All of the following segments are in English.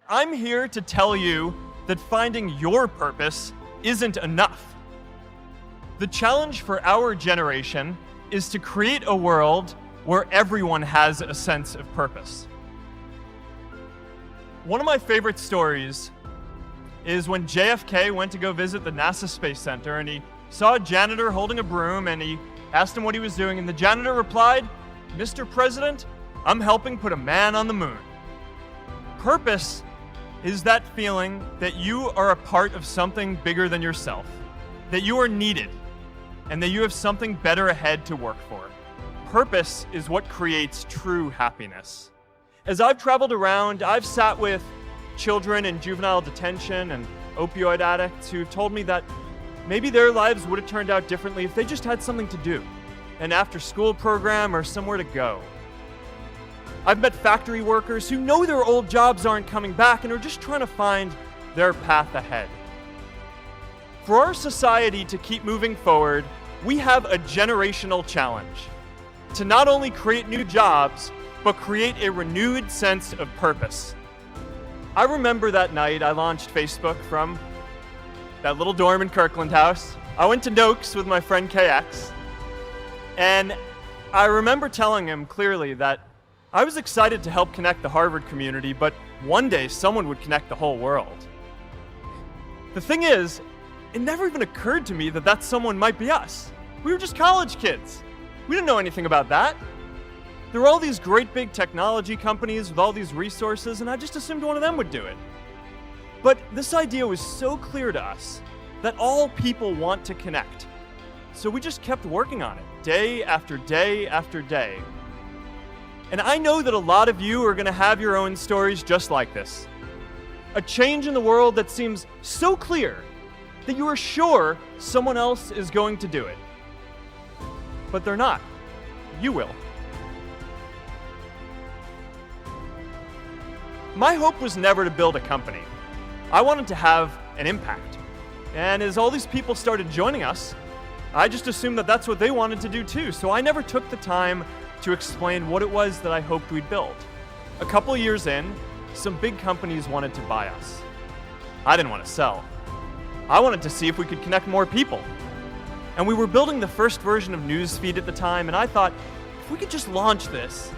I'm here to tell you that finding your purpose isn't enough. The challenge for our generation is to create a world where everyone has a sense of purpose. One of my favorite stories is when JFK went to go visit the NASA Space Center, and he saw a janitor holding a broom, and he asked him what he was doing, and the janitor replied, "Mr. President, I'm helping put a man on the moon." Purpose is that feeling that you are a part of something bigger than yourself, that you are needed, and that you have something better ahead to work for. Purpose is what creates true happiness. As I've traveled around, I've sat with children in juvenile detention and opioid addicts who've told me that maybe their lives would have turned out differently if they just had something to do, an after-school program or somewhere to go. I've met factory workers who know their old jobs aren't coming back and are just trying to find their path ahead. For our society to keep moving forward, we have a generational challenge to not only create new jobs, but create a renewed sense of purpose. I remember that night I launched Facebook from that little dorm in Kirkland House. I went to Noakes with my friend KX, and I remember telling him clearly that I was excited to help connect the Harvard community, but one day someone would connect the whole world. The thing is, it never even occurred to me that that someone might be us. We were just college kids. We didn't know anything about that. There were all these great big technology companies with all these resources, and I just assumed one of them would do it. But this idea was so clear to us that all people want to connect. So we just kept working on it, day after day after day. And I know that a lot of you are going to have your own stories just like this. A change in the world that seems so clear that you are sure someone else is going to do it. But they're not. You will. My hope was never to build a company. I wanted to have an impact. And as all these people started joining us, I just assumed that that's what they wanted to do too. So I never took the time to explain what it was that I hoped we'd build. A couple of years in, some big companies wanted to buy us. I didn't want to sell. I wanted to see if we could connect more people. And we were building the first version of Newsfeed at the time, and I thought, if we could just launch this,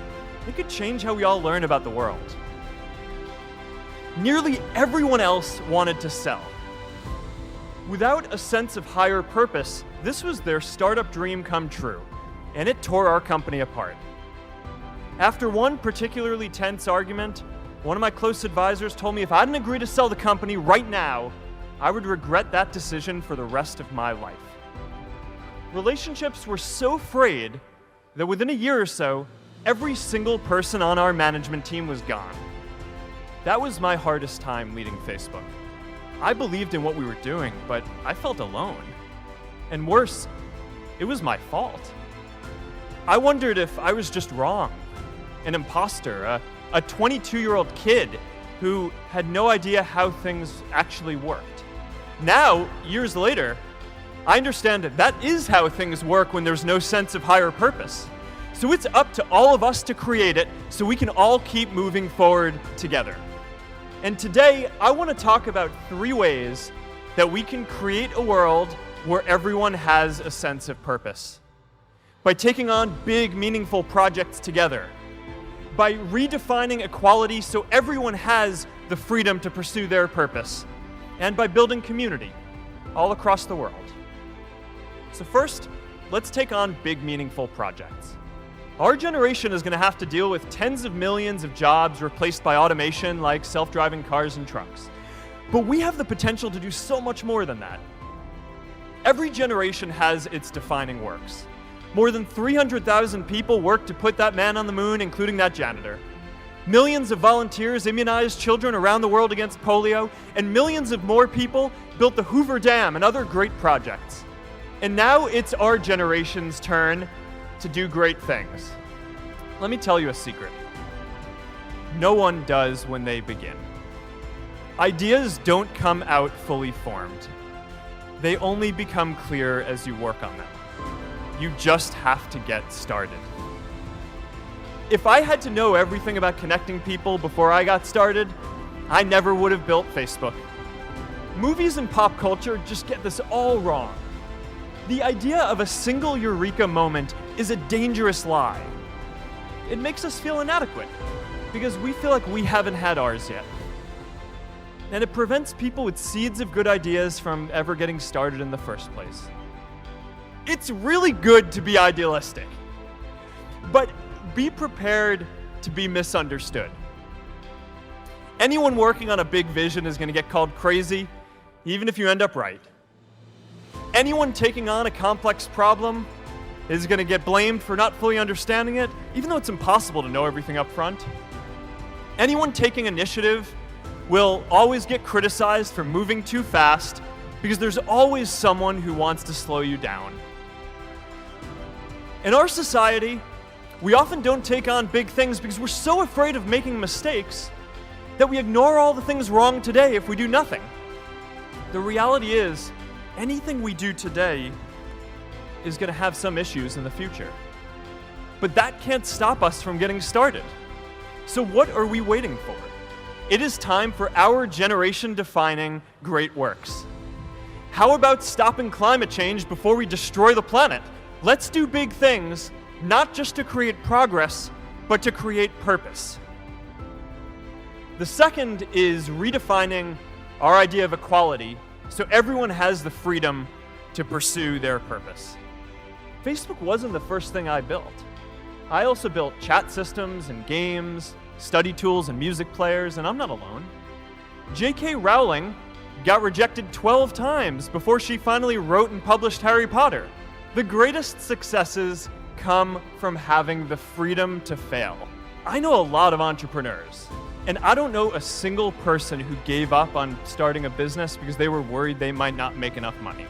it could change how we all learn about the world. Nearly everyone else wanted to sell. Without a sense of higher purpose, this was their startup dream come true, and it tore our company apart. After one particularly tense argument, one of my close advisors told me if I didn't agree to sell the company right now, I would regret that decision for the rest of my life. Relationships were so frayed that within a year or so, every single person on our management team was gone. That was my hardest time leading Facebook. I believed in what we were doing, but I felt alone. And worse, it was my fault. I wondered if I was just wrong, an imposter, a 22-year-old kid who had no idea how things actually worked. Now, years later, I understand that is how things work when there's no sense of higher purpose. So it's up to all of us to create it so we can all keep moving forward together. And today, I want to talk about 3 ways that we can create a world where everyone has a sense of purpose. By taking on big, meaningful projects together. By redefining equality so everyone has the freedom to pursue their purpose. And by building community all across the world. So first, let's take on big, meaningful projects. Our generation is going to have to deal with tens of millions of jobs replaced by automation like self-driving cars and trucks. But we have the potential to do so much more than that. Every generation has its defining works. More than 300,000 people worked to put that man on the moon, including that janitor. Millions of volunteers immunized children around the world against polio, and millions of more people built the Hoover Dam and other great projects. And now it's our generation's turn to do great things. Let me tell you a secret. No one does when they begin. Ideas don't come out fully formed. They only become clear as you work on them. You just have to get started. If I had to know everything about connecting people before I got started, I never would have built Facebook. Movies and pop culture just get this all wrong. The idea of a single eureka moment is a dangerous lie. It makes us feel inadequate because we feel like we haven't had ours yet. And it prevents people with seeds of good ideas from ever getting started in the first place. It's really good to be idealistic, but be prepared to be misunderstood. Anyone working on a big vision is going to get called crazy, even if you end up right. Anyone taking on a complex problem is going to get blamed for not fully understanding it, even though it's impossible to know everything up front. Anyone taking initiative will always get criticized for moving too fast because there's always someone who wants to slow you down. In our society, we often don't take on big things because we're so afraid of making mistakes that we ignore all the things wrong today if we do nothing. The reality is, anything we do today is going to have some issues in the future. But that can't stop us from getting started. So what are we waiting for? It is time for our generation-defining great works. How about stopping climate change before we destroy the planet? Let's do big things, not just to create progress, but to create purpose. The second is redefining our idea of equality so everyone has the freedom to pursue their purpose. Facebook wasn't the first thing I built. I also built chat systems and games, study tools and music players, and I'm not alone. J.K. Rowling got rejected 12 times before she finally wrote and published Harry Potter. The greatest successes come from having the freedom to fail. I know a lot of entrepreneurs, and I don't know a single person who gave up on starting a business because they were worried they might not make enough money.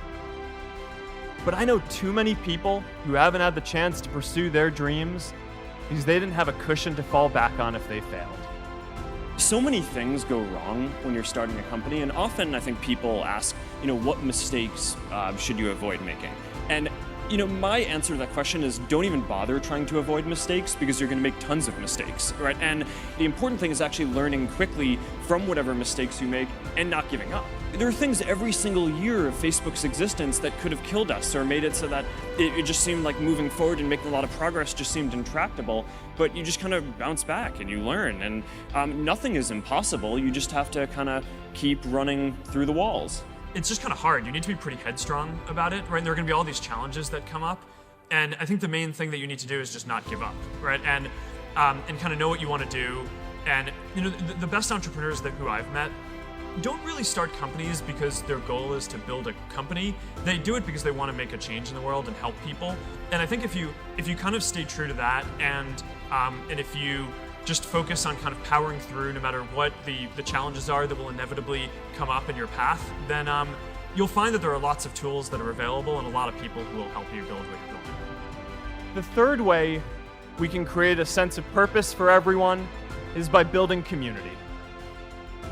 But I know too many people who haven't had the chance to pursue their dreams because they didn't have a cushion to fall back on if they failed. So many things go wrong when you're starting a company, and often I think people ask, what mistakes should you avoid making? And my answer to that question is don't even bother trying to avoid mistakes because you're going to make tons of mistakes, right? And the important thing is actually learning quickly from whatever mistakes you make and not giving up. There are things every single year of Facebook's existence that could have killed us or made it so that it just seemed like moving forward and making a lot of progress just seemed intractable, but you just kind of bounce back and you learn, and nothing is impossible. You just have to kind of keep running through the walls. It's just kind of hard. You need to be pretty headstrong about it, right? And there are going to be all these challenges that come up. And I think the main thing that you need to do is just not give up, right? And kind of know what you want to do. And the best entrepreneurs who I've met don't really start companies because their goal is to build a company. They do it because they want to make a change in the world and help people. And I think if you kind of stay true to that, and if you just focus on kind of powering through no matter what the challenges are that will inevitably come up in your path, then you'll find that there are lots of tools that are available and a lot of people who will help you build what you're building. The third way we can create a sense of purpose for everyone is by building community.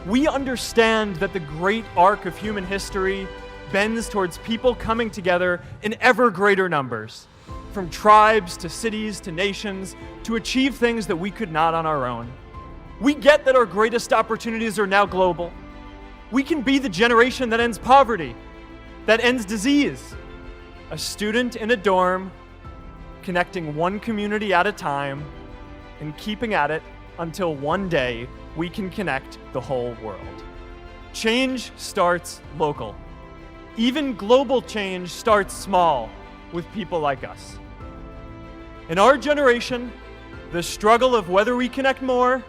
We understand that the great arc of human history bends towards people coming together in ever greater numbers, from tribes to cities to nations, to achieve things that we could not on our own. We get that our greatest opportunities are now global. We can be the generation that ends poverty, that ends disease. A student in a dorm, connecting one community at a time, and keeping at it until one day we can connect the whole world. Change starts local. Even global change starts small with people like us. In our generation, the struggle of whether we connect more,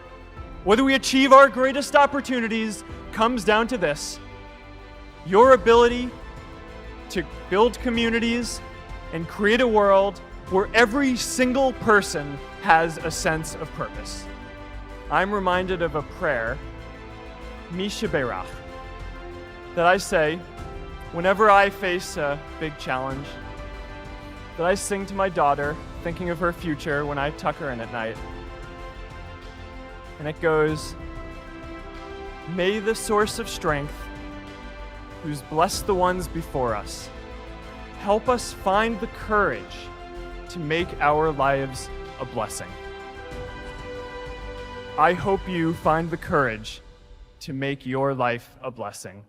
whether we achieve our greatest opportunities, comes down to this: your ability to build communities and create a world where every single person has a sense of purpose. I'm reminded of a prayer, Misha Berach, that I say whenever I face a big challenge, that I sing to my daughter, thinking of her future when I tuck her in at night. And it goes, "May the source of strength, who's blessed the ones before us, help us find the courage to make our lives a blessing." I hope you find the courage to make your life a blessing.